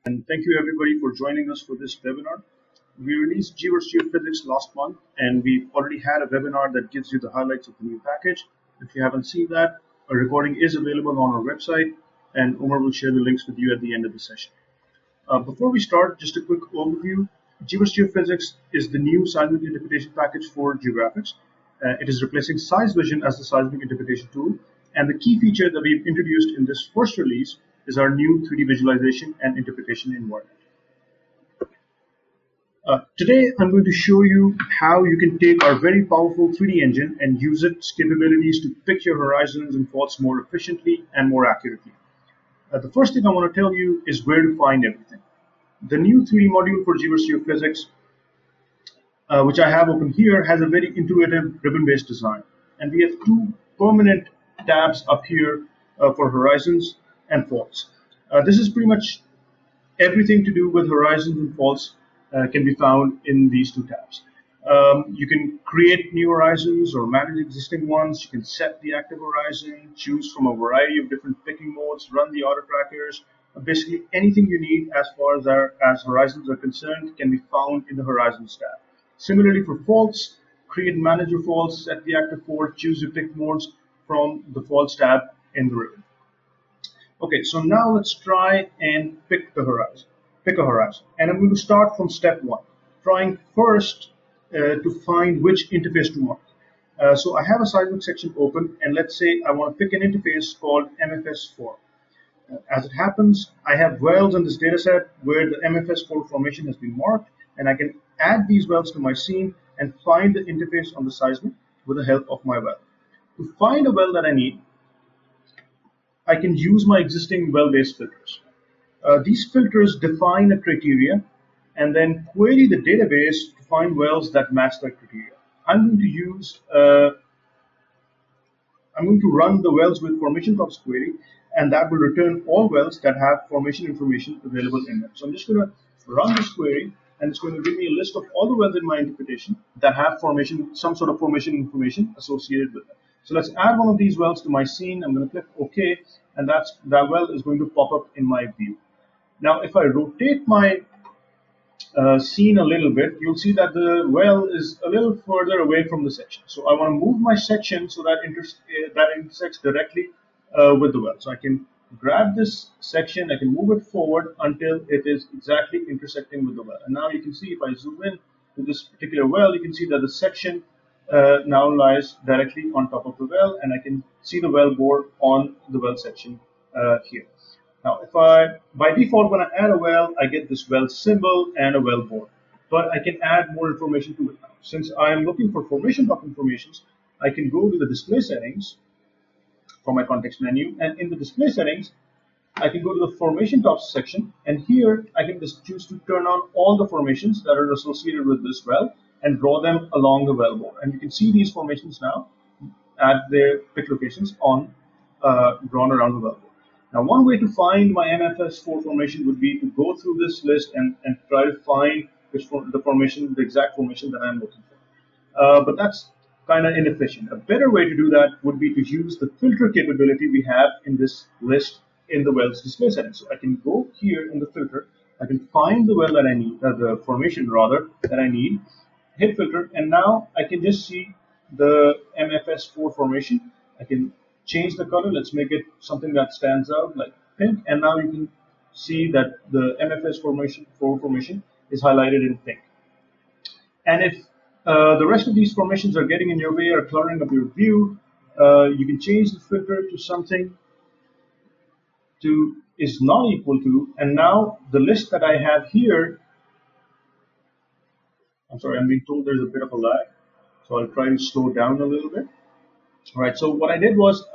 And thank you everybody for joining us for this webinar. We released GVERSE Geophysics last month, and we've already had a webinar that gives you the highlights of the new package. If you haven't seen that, a recording is available on our website, and Umar will share the links with you at the end of the session. Before we start, just a quick overview. GVERSE Geophysics is the new seismic interpretation package for geographics. It is replacing SeisVision as the seismic interpretation tool, and the key feature that we've introduced in this first release is our new 3D visualization and interpretation environment. Today, I'm going to show you how you can take our very powerful 3D engine and use its capabilities to pick your horizons and faults more efficiently and more accurately. The first thing I want to tell you is where to find everything. The new 3D module for GVERSE Geophysics, which I have open here, has a very intuitive ribbon-based design. And we have two permanent tabs up here for horizons and faults. This is pretty much everything to do with horizons and faults can be found in these two tabs. You can create new horizons or manage existing ones. You can set the active horizon, choose from a variety of different picking modes, run the auto trackers. Basically, anything you need as far as horizons are concerned can be found in the Horizons tab. Similarly, for faults, create and manage your faults, set the active fault, choose your pick modes from the faults tab in the ribbon. Okay, so now let's try and pick a horizon. And I'm going to start from step one, trying first to find which interface to mark. So I have a seismic section open, and let's say I want to pick an interface called MFS4. As it happens, I have wells in this data set where the MFS4 formation has been marked, and I can add these wells to my scene and find the interface on the seismic with the help of my well. To find a well that I need, I can use my existing well-based filters. These filters define a criteria and then query the database to find wells that match that criteria. I'm going to run the wells with formation tops query, and that will return all wells that have formation information available in them. So I'm just going to run this query, and it's going to give me a list of all the wells in my interpretation that have some sort of formation information associated with them. So let's add one of these wells to my scene. I'm going to click OK, and that well is going to pop up in my view. Now, if I rotate my scene a little bit, you'll see that the well is a little further away from the section. So I want to move my section so that intersects directly with the well. So I can grab this section, I can move it forward until it is exactly intersecting with the well. And now you can see, if I zoom in to this particular well, you can see that the section now lies directly on top of the well, and I can see the well bore on the well section here. Now, by default, when I add a well, I get this well symbol and a well bore. But I can add more information to it now. Since I am looking for formation top informations, I can go to the display settings from my context menu. And in the display settings, I can go to the formation tops section. And here, I can just choose to turn on all the formations that are associated with this well and draw them along the well bore. And you can see these formations now at their pick locations on drawn around the well bore. Now, one way to find my MFS4 formation would be to go through this list and try to find the exact formation that I'm looking for. But that's kind of inefficient. A better way to do that would be to use the filter capability we have in this list in the wells display settings. So I can go here in the filter, I can find the well that I need, the formation rather, that I need, hit filter, and now I can just see the MFS4 formation. I can change the color. Let's make it something that stands out like pink, and now you can see that the MFS formation is highlighted in pink. And if the rest of these formations are getting in your way or cluttering up your view, you can change the filter to something is not equal to, and now the list that I have here, I'm sorry, I'm being told there's a bit of a lag, so I'll try to slow down a little bit. All right, so what I did was,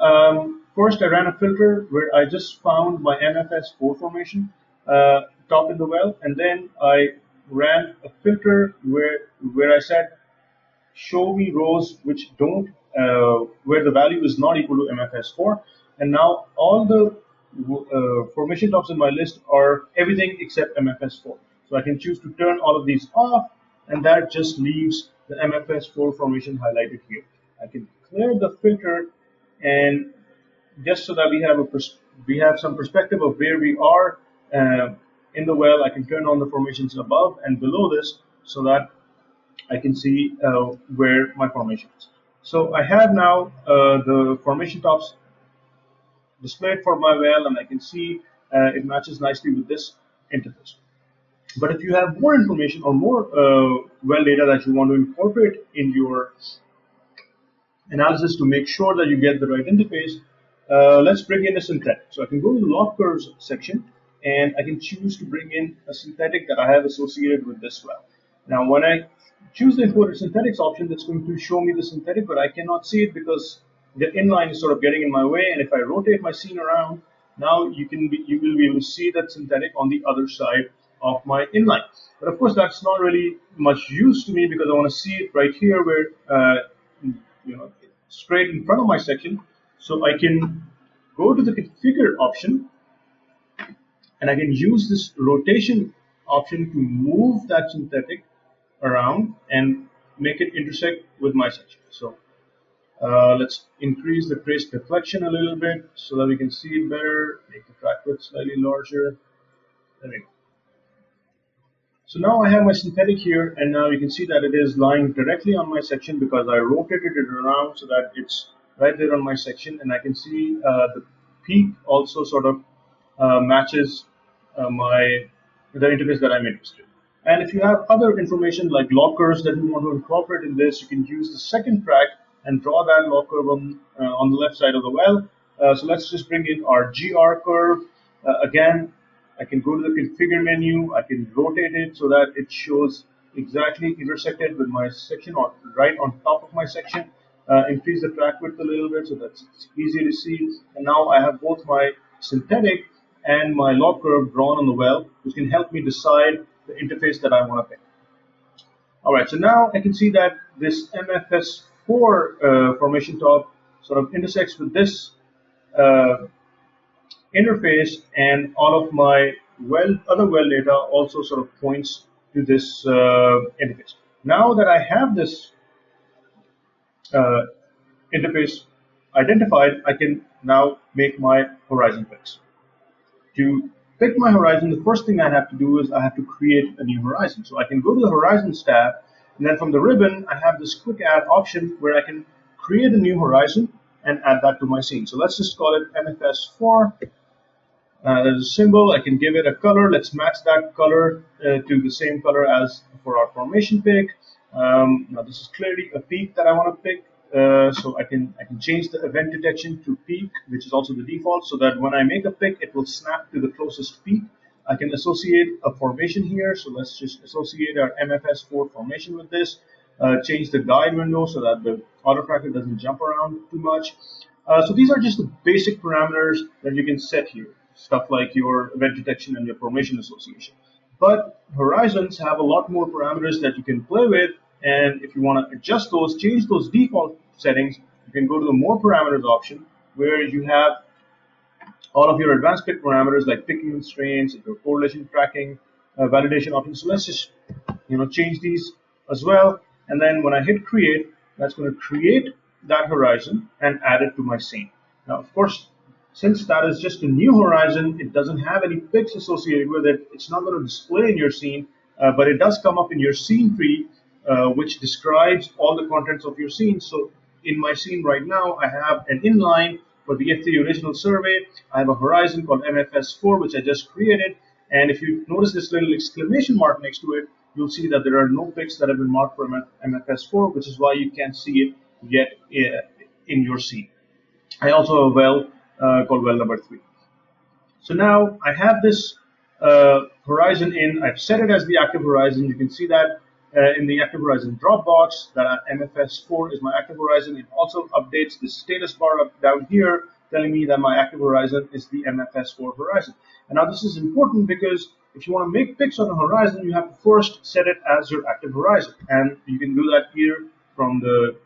first I ran a filter where I just found my MFS4 formation top in the well, and then I ran a filter where I said, show me rows which don't, where the value is not equal to MFS4, and now all the formation tops in my list are everything except MFS4. So I can choose to turn all of these off, and that just leaves the MFS4 formation highlighted here. I can clear the filter, and just so that we have some perspective of where we are in the well, I can turn on the formations above and below this so that I can see where my formation is. So I have now the formation tops displayed for my well, and I can see it matches nicely with this interface. But if you have more information or more well data that you want to incorporate in your analysis to make sure that you get the right interface, let's bring in a synthetic. So I can go to the log curves section and I can choose to bring in a synthetic that I have associated with this well. Now when I choose the imported synthetics option, that's going to show me the synthetic, but I cannot see it because the inline is sort of getting in my way. And if I rotate my scene around, now you will be able to see that synthetic on the other side of my inline. But of course, that's not really much use to me because I want to see it right here where straight in front of my section. So I can go to the configure option and I can use this rotation option to move that synthetic around and make it intersect with my section. So let's increase the trace deflection a little bit so that we can see it better, make the track width slightly larger. There we go. So now I have my synthetic here, and now you can see that it is lying directly on my section because I rotated it around so that it's right there on my section, and I can see the peak also sort of matches the interface that I'm interested in. And if you have other information like log curves that you want to incorporate in this, you can use the second track and draw that log curve on the left side of the well. So let's just bring in our GR curve. Again, I can go to the configure menu, I can rotate it so that it shows exactly intersected with my section or right on top of my section. Increase the track width a little bit so that's easy to see. And now I have both my synthetic and my log curve drawn on the well, which can help me decide the interface that I want to pick. Alright, so now I can see that this MFS4 formation top sort of intersects with this interface, and all of my other well data also sort of points to this interface. Now that I have this interface identified, I can now make my horizon picks. To pick my horizon, the first thing I have to do is I have to create a new horizon. So I can go to the Horizons tab, and then from the ribbon, I have this quick add option where I can create a new horizon and add that to my scene. So let's just call it MFS4. There's a symbol. I can give it a color. Let's match that color to the same color as for our formation pick. Now this is clearly a peak that I want to pick. So I can change the event detection to peak, which is also the default, so that when I make a pick, it will snap to the closest peak. I can associate a formation here. So let's just associate our MFS4 formation with this. Change the guide window so that the auto tracker doesn't jump around too much. So these are just the basic parameters that you can set here. Stuff like your event detection and your formation association. But horizons have a lot more parameters that you can play with, and if you want to adjust those, change those default settings, you can go to the more parameters option where you have all of your advanced pick parameters like picking constraints, your correlation tracking, validation options. So let's just change these as well, and then when I hit create, that's going to create that horizon and add it to my scene. Now, of course, since that is just a new horizon, it doesn't have any picks associated with it. It's not going to display in your scene, but it does come up in your scene tree, which describes all the contents of your scene. So in my scene right now, I have an inline for the F3 original survey. I have a horizon called MFS4, which I just created. And if you notice this little exclamation mark next to it, you'll see that there are no picks that have been marked for MFS4, which is why you can't see it yet in your scene. I also have a well called well number 3. So now I have this horizon in. I've set it as the active horizon. You can see that in the active horizon drop box that MFS4 is my active horizon. It also updates the status bar up down here telling me that my active horizon is the MFS4 horizon. And now this is important because if you want to make picks on a horizon, you have to first set it as your active horizon. And you can do that here from the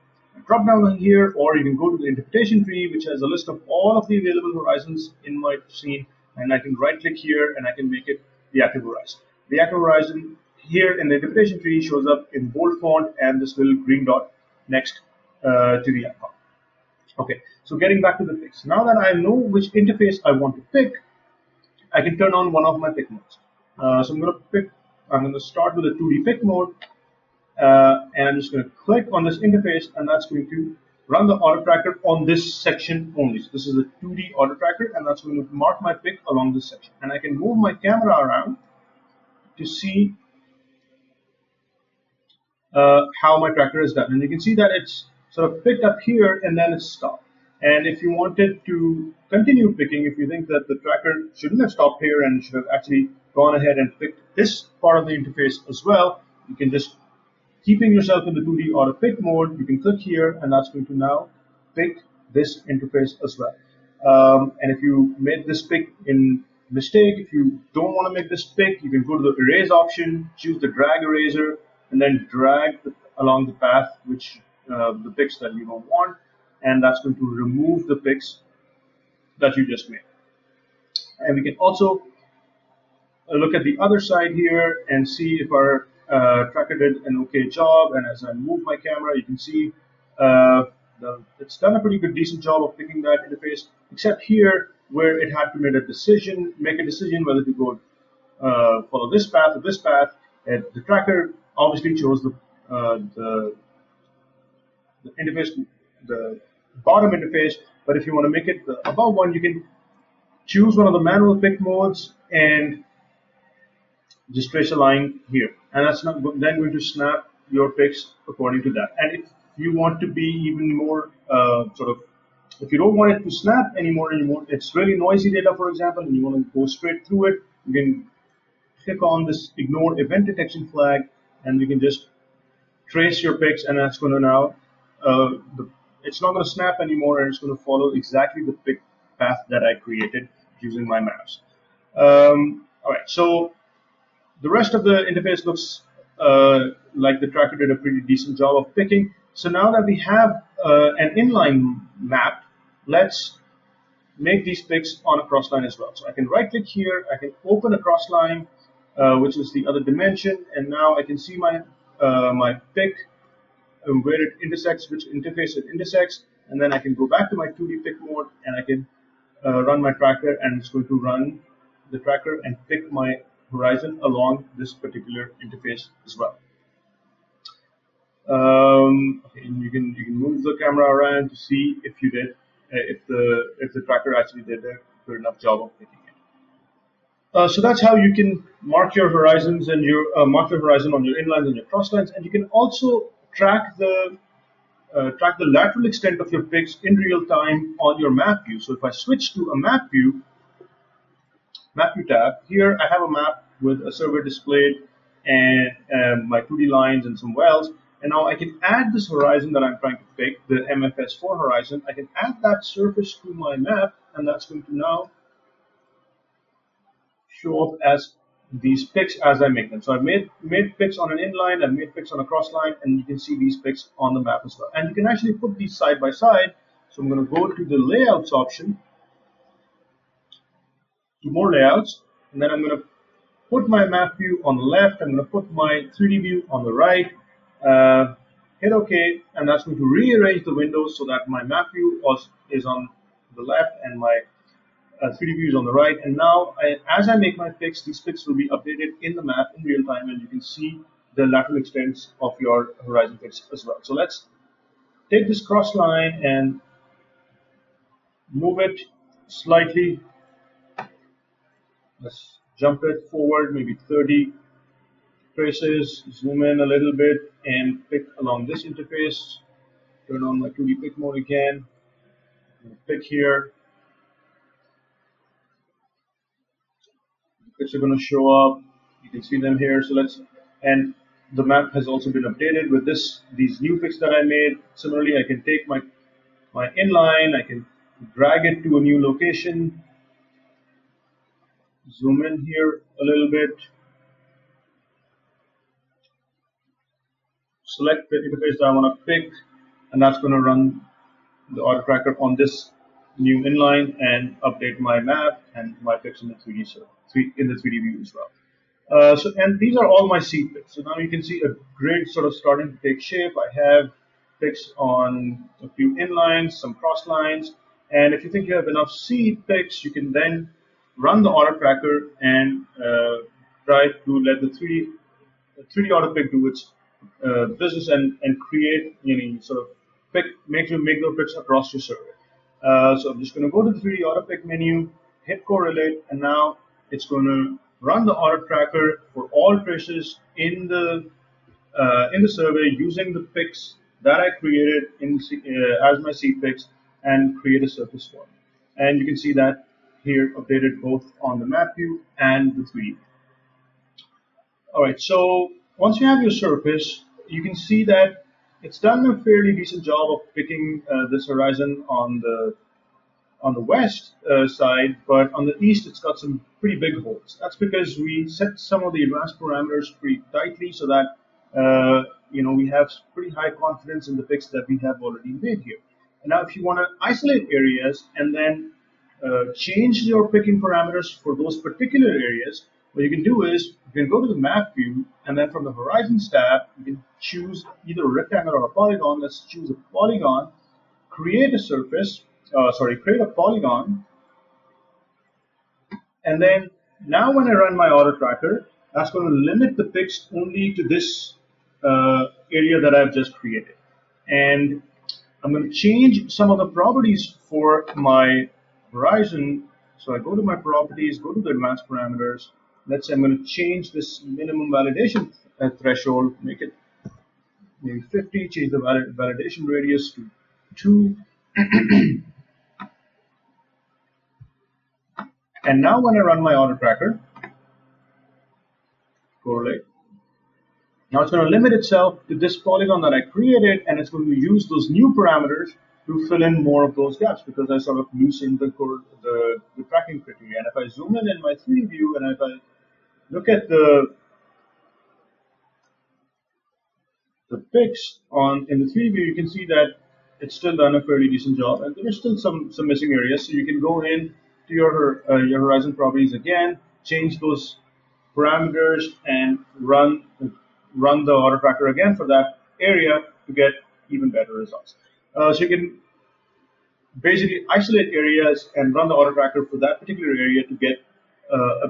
drop down here, or you can go to the interpretation tree, which has a list of all of the available horizons in my scene, and I can right click here and I can make it the active horizon. The active horizon here in the interpretation tree shows up in bold font and this little green dot next to the icon. Okay, so getting back to the picks. Now that I know which interface I want to pick, I can turn on one of my pick modes. So I'm going to start with a 2D pick mode, and I'm just going to click on this interface, and that's going to run the auto tracker on this section only. So this is a 2D auto tracker, and that's going to mark my pick along this section. And I can move my camera around to see how my tracker is done. And you can see that it's sort of picked up here and then it's stopped. And if you wanted to continue picking, if you think that the tracker shouldn't have stopped here and should have actually gone ahead and picked this part of the interface as well, you can just, keeping yourself in the 2D auto pick mode, you can click here and that's going to now pick this interface as well. And if you made this pick in mistake, if you don't want to make this pick, you can go to the erase option, choose the drag eraser, and then drag along the path which the picks that you don't want, and that's going to remove the picks that you just made. And we can also look at the other side here and see if our tracker did an okay job. And as I move my camera, you can see it's done a pretty good, decent job of picking that interface, except here where it had to make a decision whether to go follow this path or this path. And the tracker obviously chose the interface, the bottom interface. But if you want to make it the above one, you can choose one of the manual pick modes and just trace a line here, and that's not then going to snap your picks according to that. And if you want to be even more if you don't want it to snap anymore, it's really noisy data, for example, and you want to go straight through it, you can click on this ignore event detection flag, and you can just trace your picks, and that's going to now it's not going to snap anymore, and it's going to follow exactly the pick path that I created using my maps. All right, so the rest of the interface looks like the tracker did a pretty decent job of picking. So now that we have an inline map, let's make these picks on a cross line as well. So I can right click here, I can open a cross line, which is the other dimension, and now I can see my my pick, where it intersects, which interface it intersects, and then I can go back to my 2D pick mode and I can run my tracker, and it's going to run the tracker and pick my horizon along this particular interface as well. Okay, and you can move the camera around to see if you did if the tracker actually did a good enough job of picking it. So that's how you can mark your horizons and mark your horizon on your inlines and your crosslines, and you can also track the lateral extent of your picks in real time on your map view. So if I switch to a map view tab, here I have a map with a survey displayed and my 2D lines and some wells. And now I can add this horizon that I'm trying to pick, the MFS4 horizon. I can add that surface to my map, and that's going to now show up as these picks as I make them. So I've made picks on an inline, I've made picks on a cross line, and you can see these picks on the map as well. And you can actually put these side by side. So I'm going to go to the layouts option, to more layouts, and then I'm going to put my map view on the left, I'm going to put my 3D view on the right, hit OK, and that's going to rearrange the windows so that my map view is on the left and my 3D view is on the right. And now, as I make my picks, these picks will be updated in the map in real time, and you can see the lateral extents of your horizon picks as well. So let's take this cross line and move it slightly. Let's jump it forward, maybe 30 traces, zoom in a little bit, and pick along this interface. Turn on my 2D pick mode again. Pick here. Picks are going to show up. You can see them here. So and the map has also been updated with these new picks that I made. Similarly, I can take my inline, I can drag it to a new location. Zoom in here a little bit. Select the interface that I want to pick, and that's going to run the auto tracker on this new inline and update my map and my picks in the 3D view as well. And these are all my seed picks. So now you can see a grid sort of starting to take shape. I have picks on a few inlines, some cross lines, and if you think you have enough seed picks, you can then run the auto tracker and try to let the 3D auto pick do its business and create sort of make those picks across your survey. So I'm just going to go to the 3D auto pick menu, hit correlate, and now it's going to run the auto tracker for all traces in the survey using the picks that I created as my seed picks and create a surface for me. And you can see that here updated both on the map view and the 3D. All right, so once you have your surface, you can see that it's done a fairly decent job of picking this horizon on the west side, but on the east it's got some pretty big holes. That's because we set some of the advanced parameters pretty tightly so that we have pretty high confidence in the picks that we have already made here. And now if you want to isolate areas and then change your picking parameters for those particular areas, what you can do is you can go to the map view and then from the horizons tab you can choose either a rectangle or a polygon. Let's choose a polygon, create a surface, create a polygon, and then now when I run my auto tracker, that's going to limit the picks only to this area that I've just created. And I'm going to change some of the properties for my horizon. So I go to my properties, go to the advanced parameters. Let's say I'm going to change this minimum validation threshold, make it maybe 50, change the validation radius to 2. And now when I run my auto tracker, correlate, now it's going to limit itself to this polygon that I created, and it's going to use those new parameters to fill in more of those gaps because I sort of loosened the tracking criteria. And if I zoom in my 3D view and if I look at the picks in the 3D view, you can see that it's still done a fairly decent job, and there are still some missing areas. So you can go in to your horizon properties again, change those parameters, and run the auto tracker again for that area to get even better results. So you can basically isolate areas and run the auto tracker for that particular area to get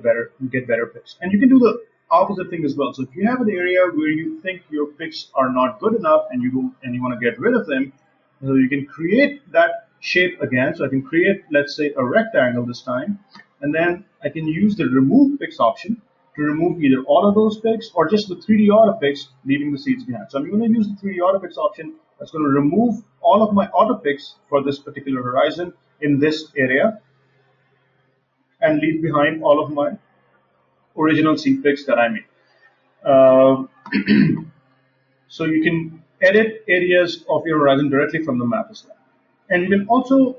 better picks. And you can do the opposite thing as well. So if you have an area where you think your picks are not good enough and you want to get rid of them, so you can create that shape again. So I can create, let's say, a rectangle this time, and then I can use the remove picks option to remove either all of those picks or just the 3D auto picks, leaving the seeds behind. So I'm going to use the 3D auto picks option. That's going to remove all of my auto picks for this particular horizon in this area and leave behind all of my original seed picks that I made. So you can edit areas of your horizon directly from the map as well. And you can also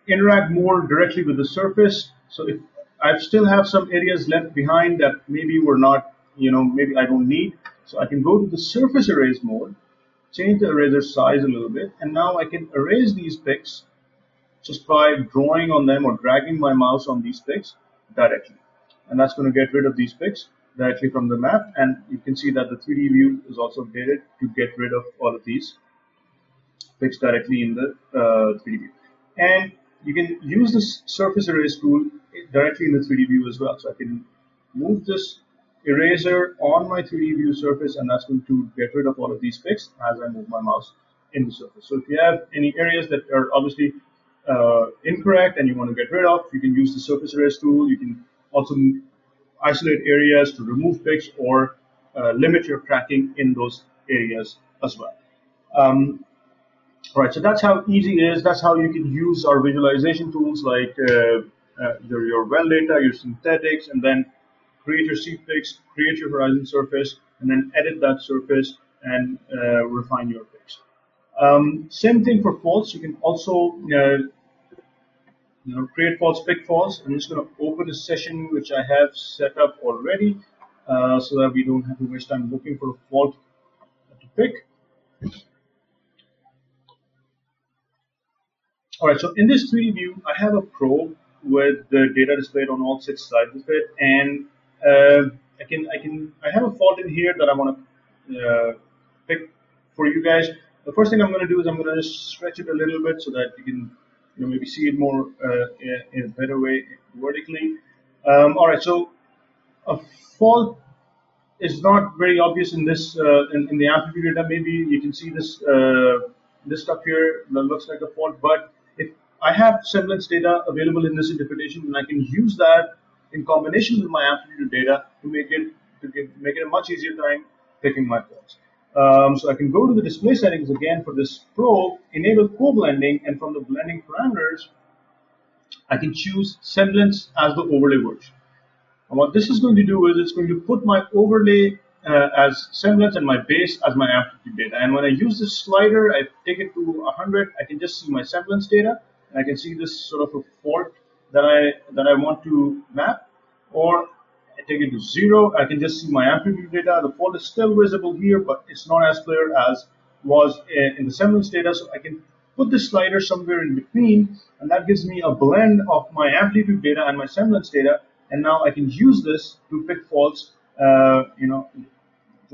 interact more directly with the surface. So if I still have some areas left behind that maybe were not, maybe I don't need, so I can go to the surface erase mode, change the eraser size a little bit, and now I can erase these picks just by drawing on them or dragging my mouse on these picks directly. And that's going to get rid of these picks directly from the map. And you can see that the 3D view is also updated to get rid of all of these picks directly in the 3D view. And you can use this surface erase tool directly in the 3D view as well. So I can move this eraser on my 3D view surface, and that's going to get rid of all of these picks as I move my mouse in the surface. So if you have any areas that are obviously incorrect and you want to get rid of, you can use the surface erase tool. You can also isolate areas to remove picks or limit your tracking in those areas as well. All right, so that's how easy it is. That's how you can use our visualization tools like your well data, your synthetics, and then create your seed picks, create your horizon surface, and then edit that surface and refine your picks. Same thing for faults. You can also create faults, pick faults. I'm just going to open a session which I have set up already so that we don't have to waste time looking for a fault to pick. All right, so in this 3D view, I have a probe with the data displayed on all 6 sides of it, and I have a fault in here that I want to pick for you guys. The first thing I'm going to do is I'm going to just stretch it a little bit so that you can maybe see it more in a better way vertically. All right, so a fault is not very obvious in this in the amplitude data. Maybe you can see this stuff here that looks like a fault, but if I have semblance data available in this interpretation, then I can use that in combination with my amplitude data to make it a much easier time picking my faults. So I can go to the display settings again for this probe, enable co-blending, and from the blending parameters, I can choose semblance as the overlay version. And what this is going to do is it's going to put my overlay as semblance and my base as my amplitude data. And when I use this slider, I take it to 100, I can just see my semblance data, and I can see this sort of a fault that I want to map. Or I take it to 0, I can just see my amplitude data. The fault is still visible here, but it's not as clear as was in the semblance data. So I can put this slider somewhere in between, and that gives me a blend of my amplitude data and my semblance data. And now I can use this to pick faults, to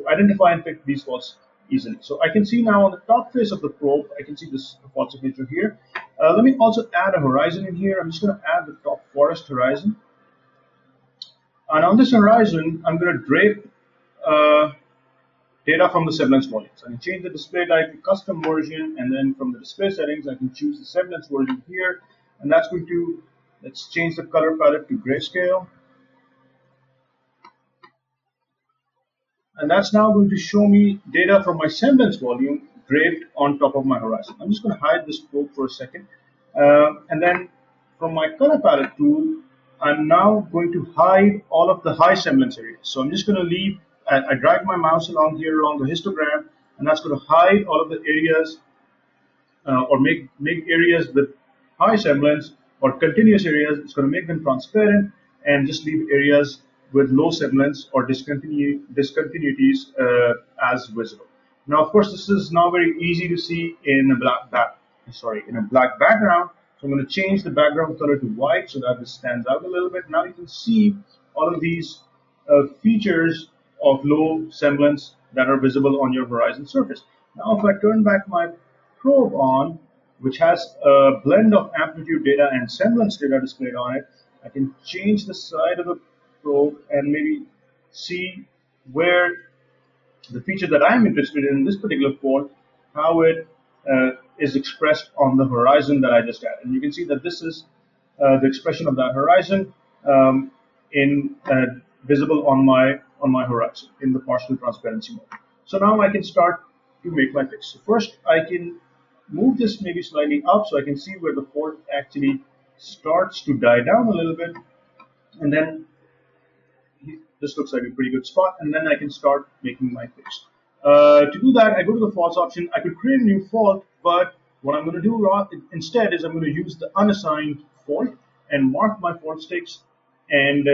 identify and pick these faults easily. So I can see now on the top face of the probe, I can see this fault signature here. Let me also add a horizon in here. I'm just going to add the top forest horizon. And on this horizon, I'm going to drape data from the semblance volume. So I can change the display type to custom version, and then from the display settings, I can choose the semblance version here. And that's going to, let's change the color palette to grayscale. And that's now going to show me data from my semblance volume draped on top of my horizon. I'm just going to hide this probe for a second. And then from my color palette tool, I'm now going to hide all of the high semblance areas. So I'm just going to leave, I drag my mouse along here along the histogram, and that's going to hide all of the areas or make areas with high semblance or continuous areas. It's going to make them transparent and just leave areas with low semblance or discontinuities as visible. Now, of course, this is now very easy to see in a black background. So I'm going to change the background color to white so that this stands out a little bit. Now you can see all of these features of low semblance that are visible on your horizon surface. Now, if I turn back my probe on, which has a blend of amplitude data and semblance data displayed on it, I can change the side of the probe and maybe see where the feature that I'm interested in this particular fault, how it is expressed on the horizon that I just added. And you can see that this is the expression of that horizon in visible on my horizon in the partial transparency mode. So now I can start to make my fix. So first I can move this maybe slightly up so I can see where the fault actually starts to die down a little bit, and then this looks like a pretty good spot, and then I can start making my fix. To do that, I go to the faults option. I could create a new fault, but what I'm going to do instead is I'm going to use the unassigned fault and mark my fault sticks and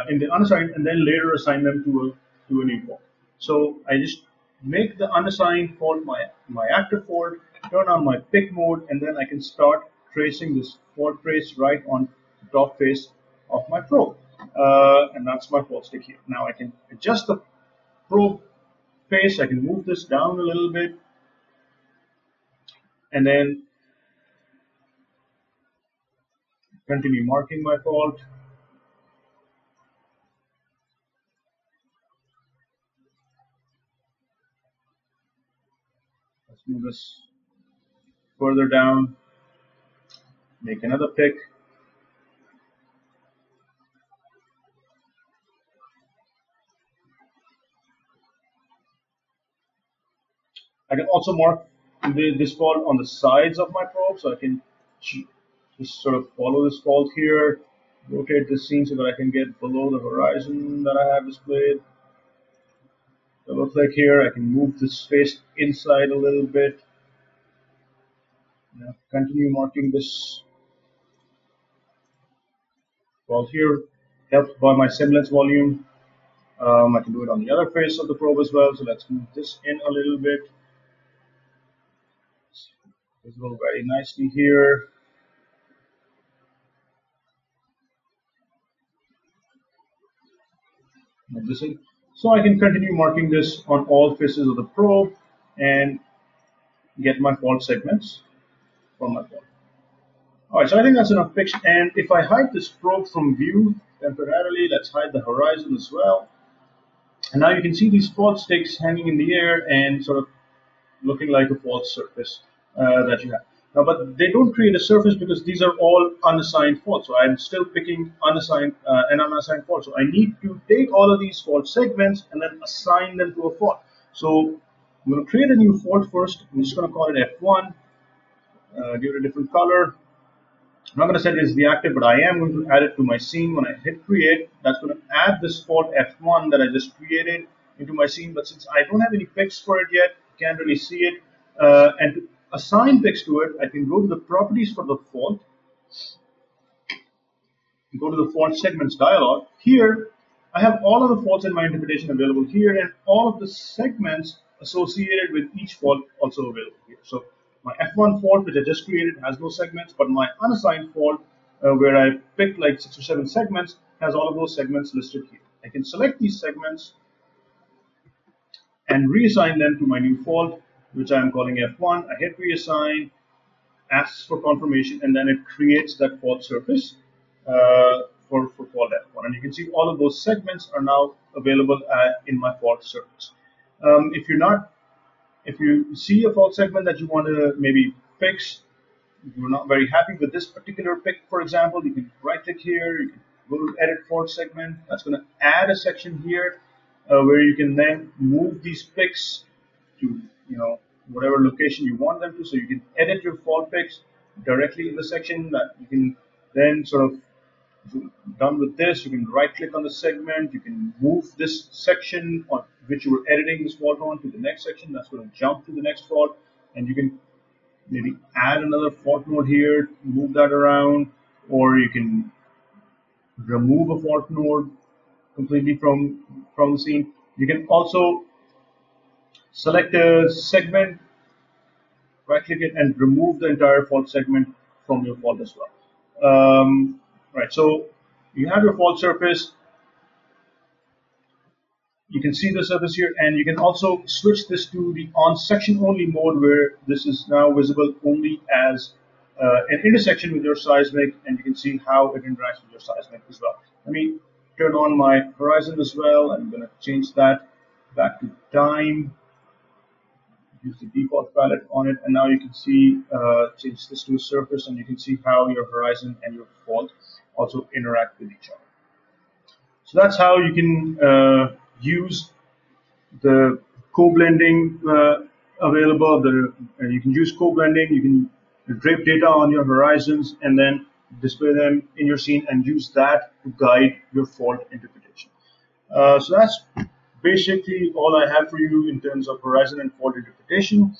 in the unassigned, and then later assign them to a new fault. So I just make the unassigned fault my active fault, turn on my pick mode, and then I can start tracing this fault trace right on the top face of my probe. And that's my fault stick here. Now I can adjust the probe face. I can move this down a little bit, and then continue marking my fault. Let's move this further down, make another pick. I can also mark this fault on the sides of my probe, so I can just sort of follow this fault here, rotate this scene so that I can get below the horizon that I have displayed. So it looks like here I can move this face inside a little bit. Continue marking this fault here, helped by my semblance volume. I can do it on the other face of the probe as well, so let's move this in a little bit. It's visible very nicely here. Move this in. So I can continue marking this on all faces of the probe and get my fault segments from my fault. All right, so I think that's enough picture. And if I hide this probe from view temporarily, let's hide the horizon as well. And now you can see these fault sticks hanging in the air and sort of looking like a fault surface that you have. Now, but they don't create a surface because these are all unassigned faults. So I'm still picking an unassigned fault. So I need to take all of these fault segments and then assign them to a fault. So I'm going to create a new fault first. I'm just going to call it F1, give it a different color. I'm not going to set it as the active, but I am going to add it to my scene. When I hit create, that's going to add this fault F1 that I just created into my scene. But since I don't have any picks for it yet, can't really see it. And to assign picks to it, I can go to the properties for the fault, go to the fault segments dialog. Here, I have all of the faults in my interpretation available here, and all of the segments associated with each fault also available here. So my F1 fault, which I just created, has no segments, but my unassigned fault, where I picked like 6 or 7 segments, has all of those segments listed here. I can select these segments and reassign them to my new fault, which I am calling F1. I hit reassign, asks for confirmation, and then it creates that fault surface for fault F1. And you can see all of those segments are now available in my fault surface. If you're not, if you see a fault segment that you want to maybe fix, you're not very happy with this particular pick, for example, you can right click here, you can go to edit fault segment. That's going to add a section here where you can then move these picks to whatever location you want them to. So you can edit your fault picks directly in the section. That you can then sort of, if you're done with this, you can right click on the segment. You can move this section on which you were editing this fault on to the next section. That's going to jump to the next fault, and you can maybe add another fault node here, move that around, or you can remove a fault node completely from the scene. You can also select a segment, right click it, and remove the entire fault segment from your fault as well. Right, so you have your fault surface. You can see the surface here, and you can also switch this to the on section only mode, where this is now visible only as an intersection with your seismic, and you can see how it interacts with your seismic as well. Let me turn on my horizon as well. I'm going to change that back to time. Use the default palette on it, and now you can see, change this to a surface, and you can see how your horizon and your fault also interact with each other. So that's how you can use the co-blending available. You can use co-blending. You can drape data on your horizons and then display them in your scene and use that to guide your fault interpretation. So that's basically all I have for you in terms of horizon and fault interpretation.